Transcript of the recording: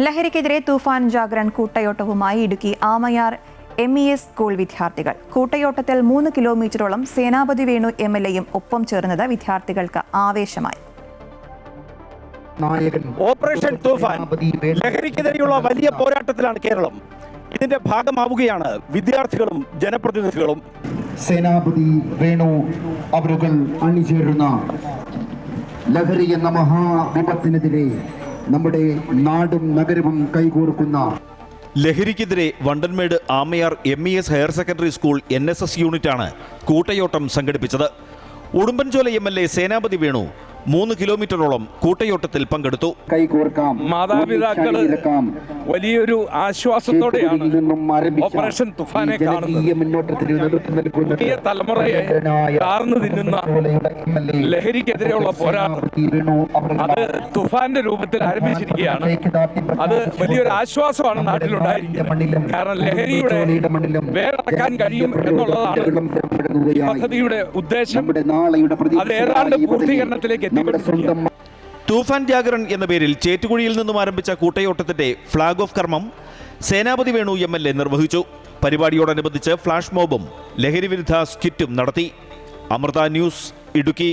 ലഹരിക്കെതിരെ തൂഫാൻ Jagaran കൂട്ടയോട്ടവുമായി Idukki Amayar MES school വിദ്യാർത്ഥികൾ. കൂട്ടയോട്ടത്തിൽ 3 കിലോമീറ്ററോളം സേനാപതി വേണു MLAയും ഒപ്പം ചേർന്നത് വിദ്യാർത്ഥികൾക്ക് ആവേശമായി. ഓപ്പറേഷൻ തൂഫാൻ ലഹരിക്കെതിരെയുള്ള വലിയ പോരാട്ടത്തിലാണ് കേരളം. ഇതിന്റെ ഭാഗമാവുകയാണ് വിദ്യാർത്ഥികളും ജനപ്രതിനിധികളും. സേനാപതി വേണു അവരുകൾ അണിചേരുന്ന ലഹരി എന്ന മഹാവിപത്തിനെതിരെ നമ്മുടെ നാടും നഗരവും കൈകോർക്കുന്ന ലഹരിക്കെതിരെ Vandanmedu Amayar MES higher secondary school NSS യൂണിറ്റാണ് കൂട്ടയോട്ടം സംഘടിപ്പിച്ചത്. ഉടുമ്പൻചോല MLA സേനാപതി വേണു 3 കിലോമീറ്ററോളം കൂട്ടയോട്ടത്തിൽ പങ്കെടുത്തു. മാതാപിതാക്കൾ വലിയൊരു ആശ്വാസത്തോടെയാണ് ഓപ്പറേഷൻ തുഫാനെ കാണുന്നത്. പുതിയ തലമുറയെ കാർന്നു തിന്നുന്ന ലഹരിക്കെതിരെയുള്ള പോരാട്ടം അത് തുഫാന്റെ രൂപത്തിൽ ആരംഭിച്ചിരിക്കുകയാണ്. അത് വലിയൊരു ആശ്വാസമാണ് നാട്ടിലുണ്ടായിരിക്കുന്നത്. കാരണം ലഹരിയുടെ വേറടക്കാൻ കഴിയും എന്നുള്ളതാണ് ഈ പദ്ധതിയുടെ ഉദ്ദേശം. അത് ഏതാണ്ട് പൂർത്തീകരണത്തിലേക്ക് തൂഫാൻ ജാഗരൺ എന്ന പേരിൽ ചേറ്റുകുഴിയിൽ നിന്നും ആരംഭിച്ച കൂട്ടയോട്ടത്തിന്റെ ഫ്ളാഗ് ഓഫ് കർമ്മം സേനാപതി വേണു MLA നിർവഹിച്ചു. പരിപാടിയോടനുബന്ധിച്ച് ഫ്ലാഷ് മോബും ലഹരി വിരുദ്ധ സ്കിറ്റും നടത്തി. അമൃത ന്യൂസ്, ഇടുക്കി.